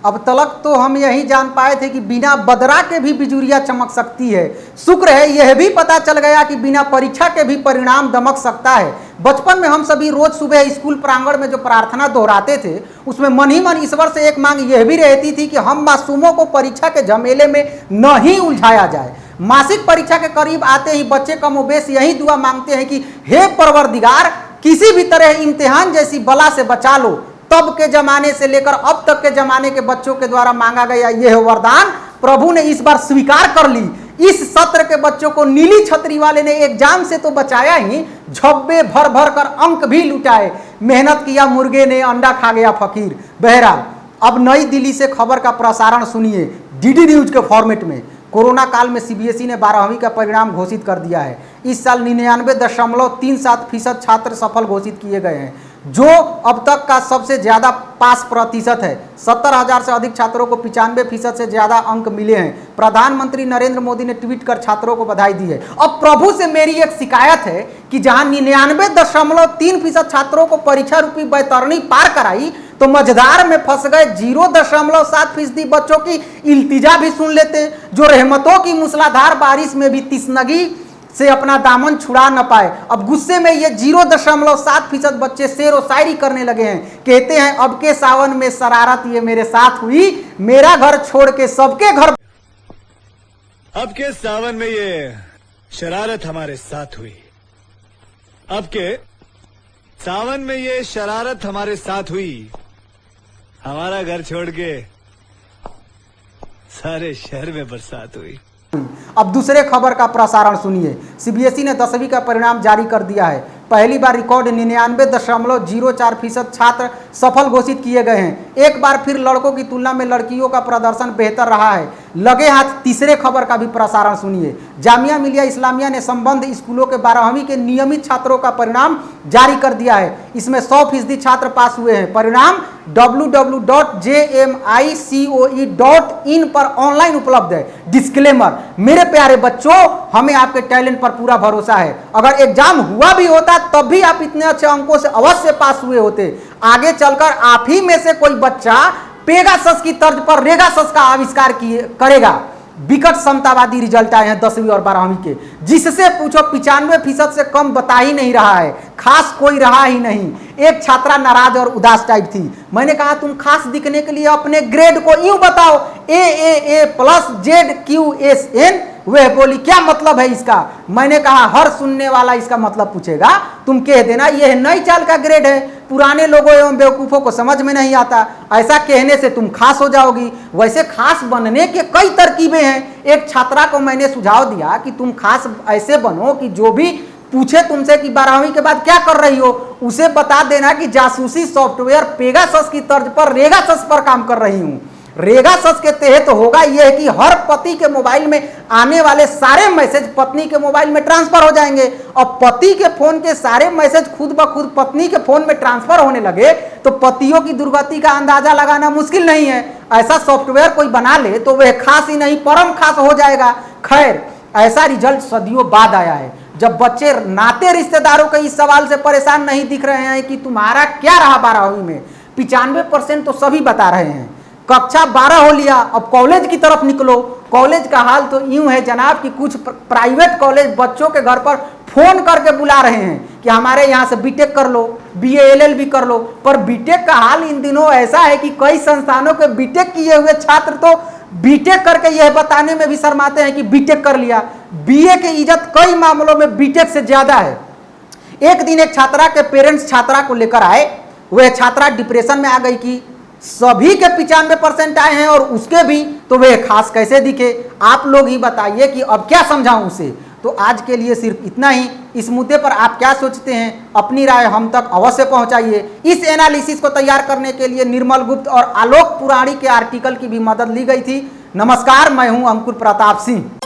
अब तलक तो हम यही जान पाए थे कि बिना बदरा के भी बिजुरिया चमक सकती है। शुक्र है यह भी पता चल गया कि बिना परीक्षा के भी परिणाम दमक सकता है। बचपन में हम सभी रोज सुबह स्कूल प्रांगण में जो प्रार्थना दोहराते थे, उसमें मन ही मन ईश्वर से एक मांग यह भी रहती थी कि हम मासूमों को परीक्षा के झमेले में न ही उलझाया जाए। मासिक परीक्षा के करीब आते ही बच्चे कमोबेश यही दुआ मांगते हैं कि हे परवरदिगार, किसी भी तरह इम्तिहान जैसी बला से बचा लो। तब के जमाने से लेकर अब तक के जमाने के बच्चों के द्वारा मांगा गया यह वरदान प्रभु ने इस बार स्वीकार कर ली। इस सत्र के बच्चों को नीली छतरी वाले ने एग्जाम से तो बचाया ही, झब्बे भर भर कर अंक भी लुटाए। मेहनत किया मुर्गे ने, अंडा खा गया फकीर। बहरहाल अब नई दिल्ली से खबर का प्रसारण सुनिए डीडी न्यूज के फॉर्मेट में। कोरोना काल में सीबीएसई ने 12वीं का परिणाम घोषित कर दिया है। इस साल 99.37% छात्र सफल घोषित किए गए हैं, जो अब तक का सबसे ज्यादा पास प्रतिशत है। 70,000 से अधिक छात्रों को 95% से ज्यादा अंक मिले हैं। प्रधानमंत्री नरेंद्र मोदी ने ट्वीट कर छात्रों को बधाई दी है। अब प्रभु से मेरी एक शिकायत है कि जहां 99.3% छात्रों को परीक्षा रूपी बैतरणी पार कराई, तो मझधार में फंस गए 0.7% बच्चों की इल्तिजा भी सुन लेते, जो रहमतों की मूसलाधार बारिश में भी तिस्नगी से अपना दामन छुड़ा न पाए। अब गुस्से में ये 0.7% बच्चे शेर व शायरी करने लगे हैं। कहते हैं अब के सावन में शरारत ये मेरे साथ हुई, मेरा घर छोड़ के सबके घर। अब के सावन में ये शरारत हमारे साथ हुई। अब के सावन में ये शरारत हमारे साथ हुई, हमारा घर छोड़ के सारे शहर में बरसात हुई। अब दूसरे खबर का प्रसारण सुनिए। सीबीएसई ने 10वीं का परिणाम जारी कर दिया है। पहली बार रिकॉर्ड 99.04% छात्र सफल घोषित किए गए हैं। एक बार फिर लड़कों की तुलना में लड़कियों का प्रदर्शन बेहतर रहा है। लगे हाथ तीसरे खबर का भी प्रसारण सुनिए। जामिया मिलिया इस्लामिया ने संबंध स्कूलों के 12वीं के नियमित छात्रों का परिणाम जारी कर दिया है। इसमें 100% छात्र पास हुए हैं। परिणाम www.jmicoe.in पर ऑनलाइन उपलब्ध है। डिस्क्लेमर, मेरे प्यारे बच्चों, हमें आपके टैलेंट पर पूरा भरोसा है। अगर एग्जाम हुआ भी होता तब भी आप इतने अच्छे अंकों से अवश्य पास हुए होते। आगे चलकर आप ही में से कोई बच्चा पेगासस की तर्ज पर रेगासस का आविष्कार करेगा। विकट समतावादी रिजल्ट आए हैं 10वीं और 12वीं के, जिससे पूछो 95% से कम बता ही नहीं रहा है। खास कोई रहा ही नहीं। एक छात्रा नाराज और उदास टाइप थी। मैंने कहा तुम खास दिखने के लिए अपने ग्रेड को यूं बताओ, AAA+ZQSN। वह बोली क्या मतलब है इसका? मैंने कहा हर सुनने वाला इसका मतलब पूछेगा, तुम कह देना यह नई चाल का ग्रेड है, पुराने लोगों एवं बेवकूफ़ों को समझ में नहीं आता। ऐसा कहने से तुम खास हो जाओगी। वैसे खास बनने के कई तरकीबें हैं। एक छात्रा को मैंने सुझाव दिया कि तुम खास ऐसे बनो कि जो भी पूछे तुमसे कि 12वीं के बाद क्या कर रही हो, उसे बता देना कि जासूसी सॉफ्टवेयर पेगासस की तर्ज पर रेगासस पर काम कर रही हूँ। रेगासस के तहत होगा यह कि हर पति के मोबाइल में आने वाले सारे मैसेज पत्नी के मोबाइल में ट्रांसफर हो जाएंगे, और पति के फोन के सारे मैसेज खुद ब खुद पत्नी के फोन में ट्रांसफर होने लगे तो पतियों की दुर्गति का अंदाजा लगाना मुश्किल नहीं है। ऐसा सॉफ्टवेयर कोई बना ले तो वह खास ही नहीं परम खास हो जाएगा। खैर, ऐसा रिजल्ट सदियों बाद आया है, जब बच्चे नाते रिश्तेदारों के इस सवाल से परेशान नहीं दिख रहे हैं कि तुम्हारा क्या रहा 12वीं में। 95% तो सभी बता रहे हैं। कक्षा 12 हो लिया, अब कॉलेज की तरफ निकलो। कॉलेज का हाल तो यूं है जनाब कि कुछ प्राइवेट कॉलेज बच्चों के घर पर फोन करके बुला रहे हैं कि हमारे यहाँ से बीटेक कर लो, BA LLB कर लो। पर बीटेक का हाल इन दिनों ऐसा है कि कई संस्थानों के बीटेक किए हुए छात्र तो बीटेक करके यह बताने में भी शर्माते हैं कि बीटेक कर लिया। BA की इज्जत कई मामलों में बीटेक से ज्यादा है। एक दिन एक छात्रा के पेरेंट्स छात्रा को लेकर आए। वह छात्रा डिप्रेशन में आ गई कि सभी के 95% आए हैं और उसके भी, तो वह खास कैसे दिखे? आप लोग ही बताइए कि अब क्या समझाऊं उसे। तो आज के लिए सिर्फ इतना ही। इस मुद्दे पर आप क्या सोचते हैं? अपनी राय हम तक अवश्य पहुंचाइए। इस एनालिसिस को तैयार करने के लिए निर्मल गुप्त और आलोक पुराणी के आर्टिकल की भी मदद ली गई थी। नमस्कार, मैं हूं अंकुर प्रताप सिंह।